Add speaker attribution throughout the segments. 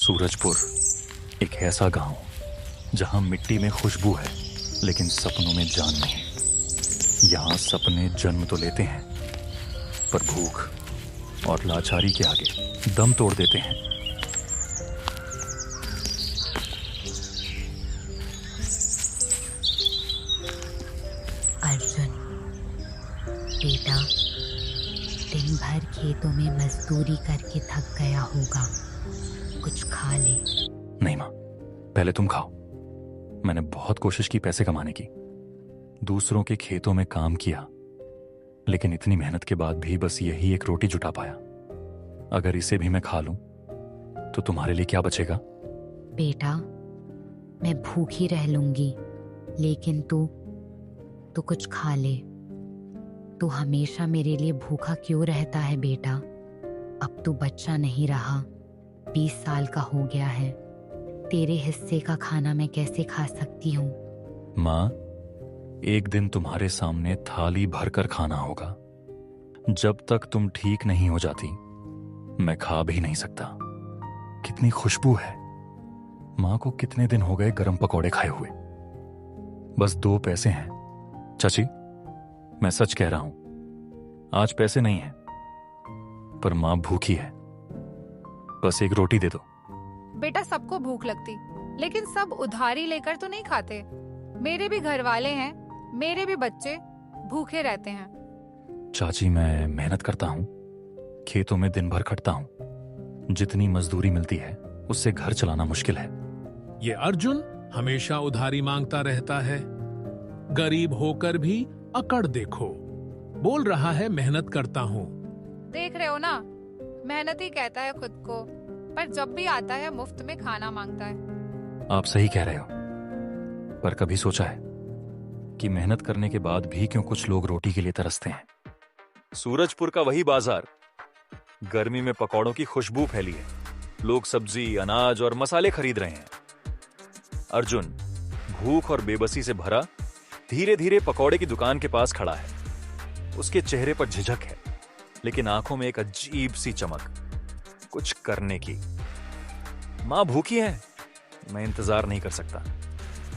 Speaker 1: सूरजपुर एक ऐसा गांव जहां मिट्टी में खुशबू है लेकिन सपनों में जान नहीं। यहाँ सपने जन्म तो लेते हैं पर भूख और लाचारी के आगे दम तोड़ देते हैं।
Speaker 2: अर्जुन बेटा, दिन भर खेतों में मजदूरी करके थक गया होगा, कुछ खा ले।
Speaker 1: नहीं माँ, पहले तुम खाओ। मैंने बहुत कोशिश की पैसे कमाने की, दूसरों के खेतों में काम किया, लेकिन इतनी मेहनत के बाद भी बस यही एक रोटी जुटा पाया। अगर इसे भी मैं खा लूं तो तुम्हारे लिए क्या बचेगा?
Speaker 2: बेटा, मैं भूखी रह लूंगी, लेकिन तू कुछ खा ले। तू हमेशा मेरे लिए भूखा क्यों रहता है बेटा? अब तू बच्चा नहीं रहा, 20 साल का हो गया है। तेरे हिस्से का खाना मैं कैसे खा सकती हूँ?
Speaker 1: माँ, एक दिन तुम्हारे सामने थाली भरकर खाना होगा। जब तक तुम ठीक नहीं हो जाती मैं खा भी नहीं सकता। कितनी खुशबू है। माँ को कितने दिन हो गए गरम पकौड़े खाए हुए। बस 2 पैसे हैं। चाची, मैं सच कह रहा हूं, आज पैसे नहीं हैं, पर माँ भूखी है। बस एक रोटी दे दो।
Speaker 3: बेटा, सबको भूख लगती, लेकिन सब उधारी लेकर तो नहीं खाते। मेरे भी घर वाले हैं, मेरे भी बच्चे भूखे रहते हैं।
Speaker 1: चाची, मैं मेहनत करता हूं, खेतों में दिन भर खटता हूं। जितनी मजदूरी मिलती है उससे घर चलाना मुश्किल है।
Speaker 4: ये अर्जुन हमेशा उधारी मांगता रहता है। गरीब होकर भी अकड़ देखो, बोल रहा है मेहनत करता हूँ।
Speaker 3: देख रहे हो ना, मेहनती कहता है खुद को, पर जब भी आता है मुफ्त में खाना मांगता है।
Speaker 1: आप सही कह रहे हो, पर कभी सोचा है कि मेहनत करने के बाद भी क्यों कुछ लोग रोटी के लिए तरसते हैं? सूरजपुर का वही बाजार, गर्मी में पकौड़ों की खुशबू फैली है। लोग सब्जी, अनाज और मसाले खरीद रहे हैं। अर्जुन भूख और बेबसी से भरा धीरे धीरे पकौड़े की दुकान के पास खड़ा है। उसके चेहरे पर झिझक है, लेकिन आंखों में एक अजीब सी चमक, कुछ करने की। मां भूखी है, मैं इंतजार नहीं कर सकता।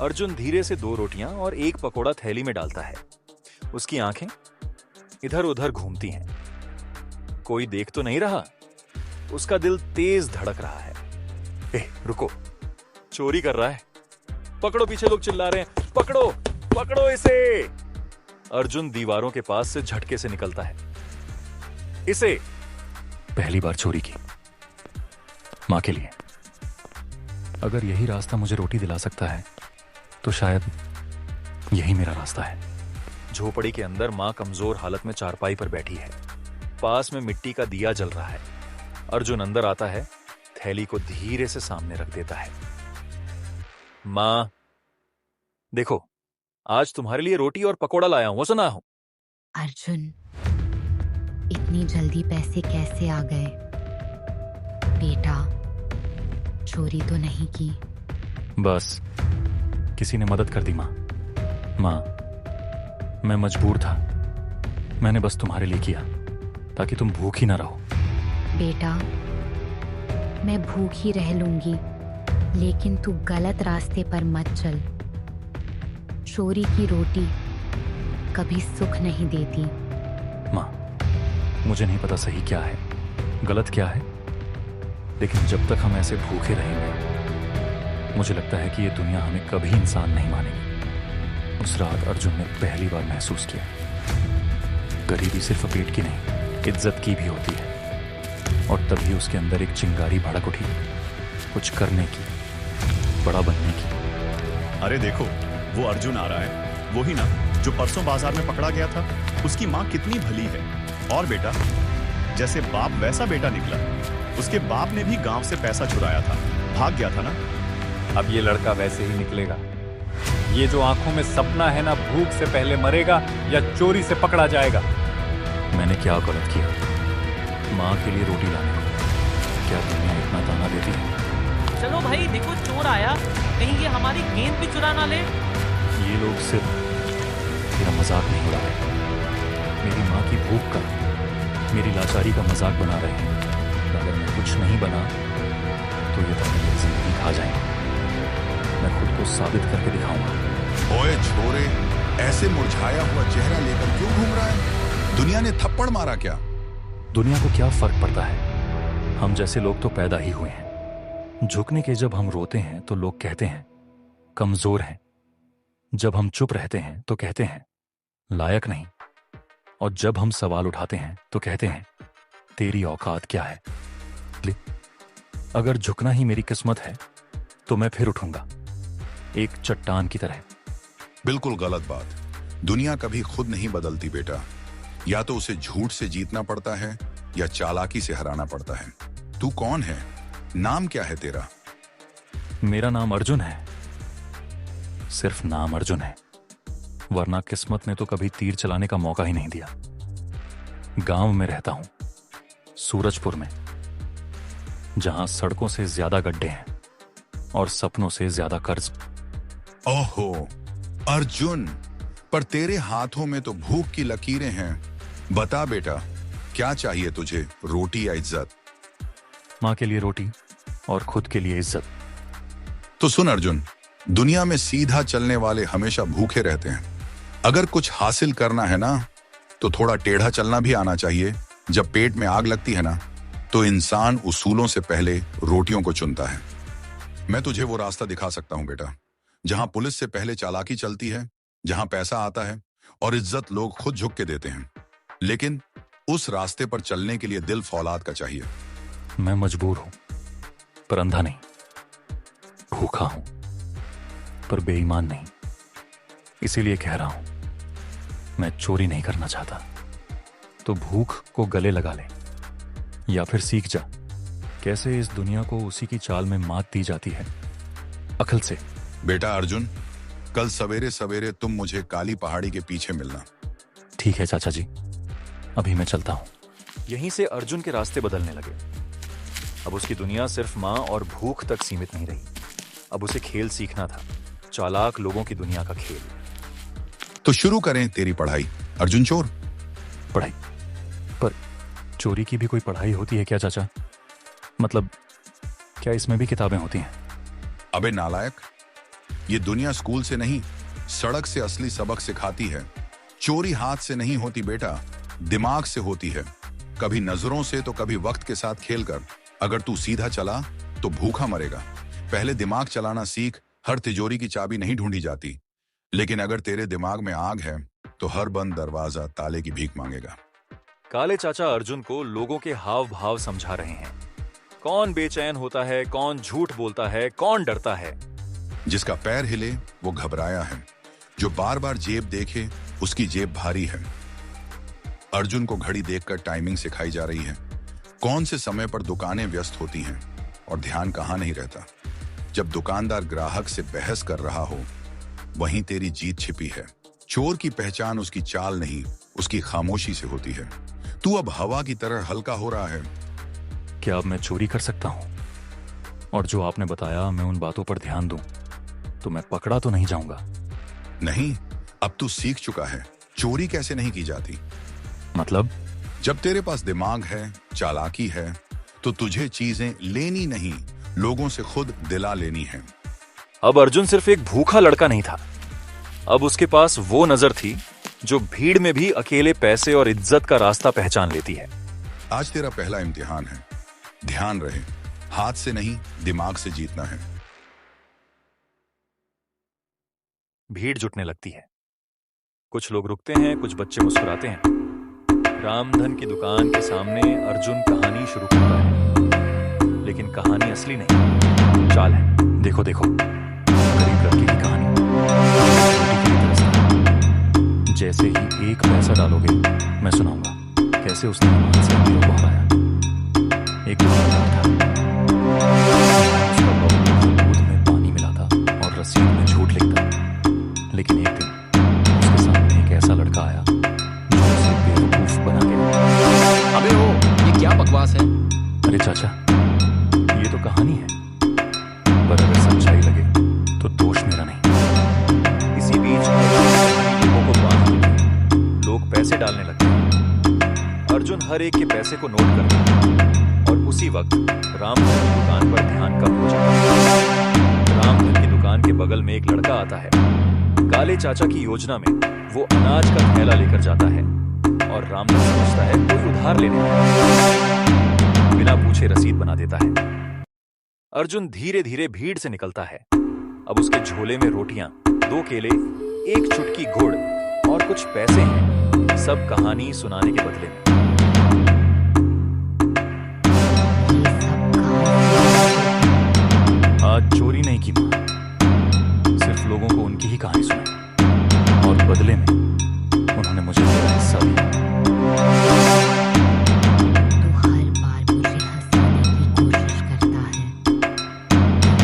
Speaker 1: अर्जुन धीरे से 2 रोटियां और 1 पकौड़ा थैली में डालता है। उसकी आंखें इधर उधर घूमती हैं। कोई देख तो नहीं रहा। उसका दिल तेज धड़क रहा है। रुको, चोरी कर रहा है। पकड़ो, पीछे लोग चिल्ला रहे हैं, पकड़ो पकड़ो इसे। अर्जुन दीवारों के पास से झटके से निकलता है। इसे पहली बार चोरी की, मां के लिए। अगर यही रास्ता मुझे रोटी दिला सकता है तो शायद यही मेरा रास्ता है। झोपड़ी के अंदर मां कमजोर हालत में चारपाई पर बैठी है। पास में मिट्टी का दिया जल रहा है। अर्जुन अंदर आता है, थैली को धीरे से सामने रख देता है। मां, देखो, आज तुम्हारे लिए रोटी और पकोड़ा लाया हूं, वो सुना हूं।
Speaker 2: अर्जुन, इतनी जल्दी पैसे कैसे आ गए? बेटा, चोरी तो नहीं की?
Speaker 1: बस किसी ने मदद कर दी मां। मां, मैं मजबूर था। मैंने बस तुम्हारे लिए किया ताकि तुम भूखी ना रहो।
Speaker 2: बेटा, मैं भूखी रह लूंगी, लेकिन तू गलत रास्ते पर मत चल। चोरी की रोटी कभी सुख नहीं देती।
Speaker 1: मां, मुझे नहीं पता सही क्या है, गलत क्या है, लेकिन जब तक हम ऐसे भूखे रहेंगे मुझे लगता है कि ये दुनिया हमें कभी इंसान नहीं मानेगी। उस रात अर्जुन ने पहली बार महसूस किया, गरीबी सिर्फ पेट की नहीं, इज्जत की भी होती है। और तभी उसके अंदर एक चिंगारी भड़क उठी, कुछ करने की, बड़ा बनने की।
Speaker 5: अरे देखो, वो अर्जुन आ रहा है, वो ही ना जो परसों बाजार में पकड़ा गया था। उसकी माँ कितनी भली है। और बेटा, जैसे बाप वैसा बेटा निकला। उसके बाप ने भी गांव से पैसा चुराया था, भाग गया था ना।
Speaker 6: अब ये लड़का वैसे ही निकलेगा। ये जो आंखों में सपना है ना, भूख से पहले मरेगा या चोरी से पकड़ा जाएगा।
Speaker 1: मैंने क्या गलत किया माँ के लिए रोटी लाने को? क्या दुनिया इतना ताना देती है?
Speaker 7: चलो भाई, देखो चोर आया, कहीं ये हमारी गेंद भी चुरा ना ले।
Speaker 1: ये लोग सिर्फ मेरा मजाक नहीं उड़ा रहे, मेरी माँ की भूख का, मेरी लाचारी का मजाक बना रहे हैं। अगर मैं कुछ नहीं बना तो ये तो मेरी जिंदगी खा जाएंगे। मैं खुद को साबित करके दिखाऊंगा।
Speaker 8: ओए छोरे, ऐसे मुरझाया हुआ चेहरा लेकर क्यों घूम रहा है? दुनिया ने थप्पड़ मारा क्या?
Speaker 1: दुनिया को क्या फर्क पड़ता है? हम जैसे लोग तो पैदा ही हुए हैं। झुकने के जब हम रोते हैं तो लोग कहते हैं कमजोर हैं। जब हम चुप रहते हैं तो कहते हैं लायक नहीं। और जब हम सवाल उठाते हैं तो कहते हैं तेरी औकात क्या है। अगर झुकना ही मेरी किस्मत है तो मैं फिर उठूंगा, एक चट्टान की तरह।
Speaker 8: बिल्कुल गलत बात। दुनिया कभी खुद नहीं बदलती बेटा। या तो उसे झूठ से जीतना पड़ता है या चालाकी से हराना पड़ता है। तू कौन है? नाम क्या है तेरा?
Speaker 1: मेरा नाम अर्जुन है। सिर्फ नाम अर्जुन है, वरना किस्मत ने तो कभी तीर चलाने का मौका ही नहीं दिया। गांव में रहता हूं, सूरजपुर में, जहां सड़कों से ज्यादा गड्ढे हैं और सपनों से ज्यादा कर्ज।
Speaker 8: ओहो अर्जुन, पर तेरे हाथों में तो भूख की लकीरें हैं। बता बेटा, क्या चाहिए तुझे, रोटी या इज्जत?
Speaker 1: मां के लिए रोटी और खुद के लिए इज्जत।
Speaker 8: तो सुन अर्जुन, दुनिया में सीधा चलने वाले हमेशा भूखे रहते हैं। अगर कुछ हासिल करना है ना, तो थोड़ा टेढ़ा चलना भी आना चाहिए। जब पेट में आग लगती है ना, तो इंसान उसूलों से पहले रोटियों को चुनता है। मैं तुझे वो रास्ता दिखा सकता हूं बेटा, जहां पुलिस से पहले चालाकी चलती है, जहां पैसा आता है और इज्जत लोग खुद झुक के देते हैं। लेकिन उस रास्ते पर चलने के लिए दिल फौलाद का चाहिए।
Speaker 1: मैं मजबूर हूं, पर अंधा नहीं। भूखा हूं, पर बेईमान नहीं। इसीलिए कह रहा हूं, मैं चोरी नहीं करना चाहता। तो भूख को गले लगा ले, या फिर सीख जा कैसे इस दुनिया को उसी की चाल में मात दी जाती है, अकल से।
Speaker 8: बेटा अर्जुन, कल सवेरे सवेरे तुम मुझे काली पहाड़ी के पीछे मिलना।
Speaker 1: ठीक है चाचा जी, अभी मैं चलता हूं। यहीं से अर्जुन के रास्ते बदलने लगे। अब उसकी दुनिया सिर्फ मां और भूख तक सीमित नहीं रही। अब उसे खेल सीखना था, चालाक लोगों की दुनिया का खेल।
Speaker 8: तो शुरू करें तेरी पढ़ाई अर्जुन चोर।
Speaker 1: पढ़ाई? पर चोरी की भी कोई पढ़ाई होती है क्या चाचा? मतलब क्या इसमें भी किताबें होती हैं?
Speaker 8: अबे नालायक, ये दुनिया स्कूल से नहीं, सड़क से असली सबक सिखाती है। चोरी हाथ से नहीं होती बेटा, दिमाग से होती है। कभी नजरों से तो कभी वक्त के साथ खेलकर। अगर तू सीधा चला तो भूखा मरेगा। पहले दिमाग चलाना सीख। हर तिजोरी की चाबी नहीं ढूंढी जाती, लेकिन अगर तेरे दिमाग में आग है तो हर बंद दरवाजा ताले की भीख मांगेगा।
Speaker 1: काले चाचा अर्जुन को लोगों के हाव भाव समझा रहे हैं। कौन बेचैन होता है, कौन झूठ बोलता है, कौन डरता है।
Speaker 8: जिसका पैर हिले वो घबराया है, जो बार बार जेब देखे उसकी जेब भारी है। अर्जुन को घड़ी देखकर टाइमिंग सिखाई जा रही है। कौन से समय पर दुकानें व्यस्त होती हैं और ध्यान कहां नहीं रहता। जब दुकानदार ग्राहक से बहस कर रहा हो, वहीं तेरी जीत छिपी है। चोर की पहचान उसकी चाल नहीं, उसकी खामोशी से होती है। तू अब हवा की तरह हल्का हो रहा है।
Speaker 1: क्या अब मैं चोरी कर सकता हूं? और जो आपने बताया मैं उन बातों पर ध्यान दूं तो मैं पकड़ा तो नहीं जाऊंगा?
Speaker 8: नहीं, अब तू सीख चुका है चोरी कैसे नहीं की जाती।
Speaker 1: मतलब?
Speaker 8: जब तेरे पास दिमाग है, चालाकी है, तो तुझे चीजें लेनी नहीं, लोगों से खुद दिला लेनी है।
Speaker 1: अब अर्जुन सिर्फ एक भूखा लड़का नहीं था। अब उसके पास वो नजर थी जो भीड़ में भी अकेले पैसे और इज्जत का रास्ता पहचान लेती है।
Speaker 8: आज तेरा पहला इम्तिहान है। ध्यान रहे, हाथ से नहीं दिमाग से जीतना है।
Speaker 1: भीड़ जुटने लगती है। कुछ लोग रुकते हैं, कुछ बच्चे मुस्कुराते हैं। रामधन की दुकान के सामने अर्जुन कहानी शुरू करता है, लेकिन कहानी असली नहीं, चाल है। देखो देखो, गरीब लड़के की कहानी। जैसे ही एक पैसा डालोगे मैं सुनाऊंगा कैसे उसने ईमान से अमीरों को हराया। एक दुकानदार था, उसका बाबू दूध में पानी मिलाता और रसीद में झूठ लिखता। लेकिन एक दिन उसके सामने एक ऐसा लड़का आया जो उसे बेवकूफ बना के।
Speaker 9: अबे ओ, ये क्या बकवास है?
Speaker 1: अरे चाचा, ये तो कहानी है, पर अगर सच्चाई लगे तो दोष मेरा नहीं। इसी बीच लोगों को बात हुई, लोग पैसे डालने लगे। अर्जुन हर एक के पैसे को नोट करता और उसी वक्त रामधन की दुकान पर ध्यान कम हो जाता है। रामधन की दुकान के बगल में एक लड़का आता है। काले चाचा की योजना में वो अनाज का थैला लेकर जाता है और रामधन समझता है कोई उधार लेने आया है। बिना पूछे रसीद बना देता है। अर्जुन धीरे धीरे भीड़ से निकलता है। अब उसके झोले में रोटियां, 2 केले, एक चुटकी गुड़ और कुछ पैसे हैं, सब कहानी सुनाने के बदले में। आज चोरी नहीं की मां, सिर्फ लोगों को उनकी ही कहानी सुनाई और बदले में उन्होंने मुझे मेरा हिस्सा दिया।
Speaker 2: तू हर बार मुझे हंसाने की कोशिश करता है।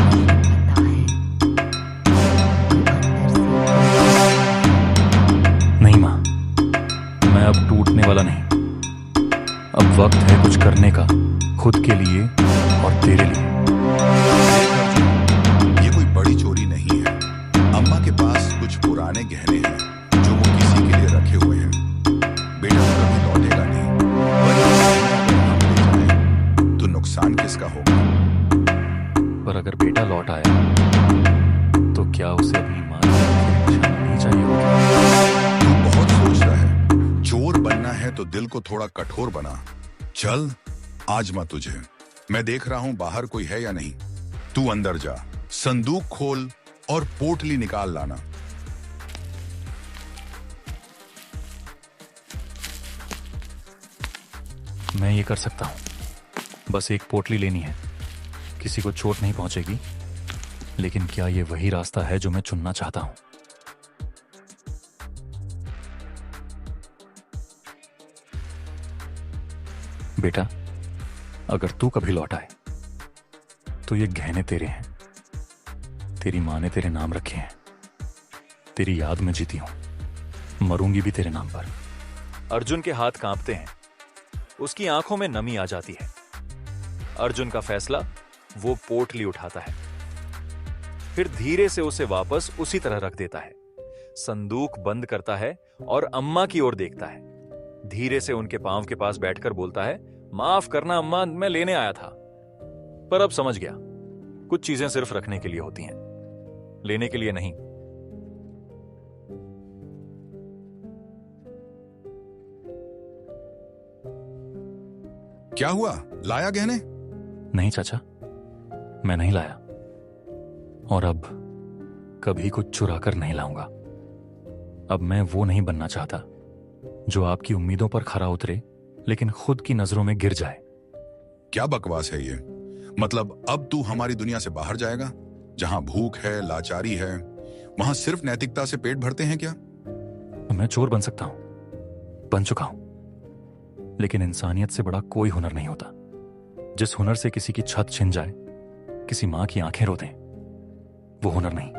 Speaker 2: मुझे पता है तू अंदर से
Speaker 1: नहीं मां, मैं अब टूटने वाला नहीं। अब वक्त है कुछ करने का, खुद के लिए और तेरे लिए।
Speaker 8: ये कोई बड़ी चोरी नहीं है। अम्मा के पास कुछ पुराने गहने हैं जो वो किसी के लिए रखे हुए हैं। बेटा तो कभी लौटेगा नहीं, पर अगर हम ले जाएं तो नुकसान किसका होगा?
Speaker 1: पर अगर बेटा लौट आया तो क्या उसे अपनी मां की निशानी नहीं चाहिए होगी?
Speaker 8: तू बहुत सोचता है। चोर बनना है तो दिल को थोड़ा कठोर बना। चल आजमा तुझे। मैं देख रहा हूं बाहर कोई है या नहीं। तू अंदर जा, संदूक खोल और पोटली निकाल लाना।
Speaker 1: मैं ये कर सकता हूं। बस एक पोटली लेनी है, किसी को चोट नहीं पहुंचेगी। लेकिन क्या ये वही रास्ता है जो मैं चुनना चाहता हूं? बेटा, अगर तू कभी लौट आए तो ये गहने तेरे हैं। तेरी मां ने तेरे नाम रखे हैं। तेरी याद में जीती हूं, मरूंगी भी तेरे नाम पर। अर्जुन के हाथ कांपते हैं, उसकी आंखों में नमी आ जाती है। अर्जुन का फैसला, वो पोटली उठाता है, फिर धीरे से उसे वापस उसी तरह रख देता है। संदूक बंद करता है और अम्मा की ओर देखता है। धीरे से उनके पांव के पास बैठकर बोलता है, माफ करना अम्मा, मैं लेने आया था। पर अब समझ गया, कुछ चीजें सिर्फ रखने के लिए होती हैं, लेने के लिए नहीं।
Speaker 8: क्या हुआ? लाया गहने?
Speaker 1: नहीं चाचा, मैं नहीं लाया और अब कभी कुछ चुरा कर नहीं लाऊंगा। अब मैं वो नहीं बनना चाहता जो आपकी उम्मीदों पर खरा उतरे लेकिन खुद की नजरों में गिर जाए।
Speaker 8: क्या बकवास है ये? मतलब अब तू हमारी दुनिया से बाहर जाएगा, जहां भूख है, लाचारी है, वहां सिर्फ नैतिकता से पेट भरते हैं क्या?
Speaker 1: मैं चोर बन सकता हूं, बन चुका हूं, लेकिन इंसानियत से बड़ा कोई हुनर नहीं होता। जिस हुनर से किसी की छत छिन जाए, किसी मां की आंखें रो दें, वो हुनर नहीं,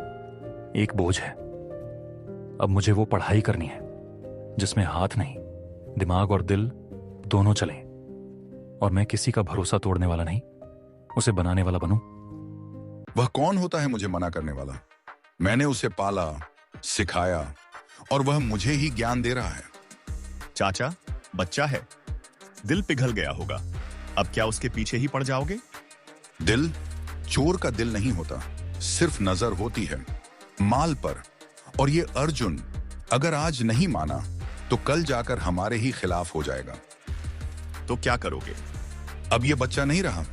Speaker 1: एक बोझ है। अब मुझे वो पढ़ाई करनी है जिसमें हाथ नहीं, दिमाग और दिल दोनों चलें। और मैं किसी का भरोसा तोड़ने वाला नहीं, उसे बनाने वाला बनूं।
Speaker 8: वह कौन होता है मुझे मना करने वाला? मैंने उसे पाला, सिखाया और वह मुझे ही ज्ञान दे रहा है।
Speaker 5: चाचा, बच्चा है, दिल पिघल गया होगा। अब क्या उसके पीछे ही पड़ जाओगे?
Speaker 8: दिल चोर का दिल नहीं होता, सिर्फ नजर होती है माल पर। और ये अर्जुन अगर आज नहीं माना तो कल जाकर हमारे ही खिलाफ हो जाएगा।
Speaker 5: तो क्या करोगे?
Speaker 8: अब ये बच्चा नहीं रहा,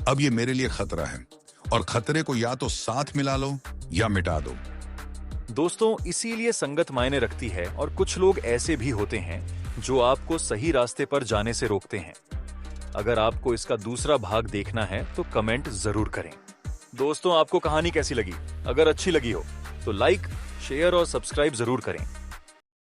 Speaker 8: अब ये मेरे लिए खतरा है और खतरे को या तो साथ मिला लो या मिटा दो।
Speaker 1: दोस्तों, इसीलिए संगत मायने रखती है और कुछ लोग ऐसे भी होते हैं जो आपको सही रास्ते पर जाने से रोकते हैं। अगर आपको इसका दूसरा भाग देखना है तो कमेंट जरूर करें। दोस्तों, आपको कहानी कैसी लगी? अगर अच्छी लगी हो तो लाइक, शेयर और सब्सक्राइब जरूर करें।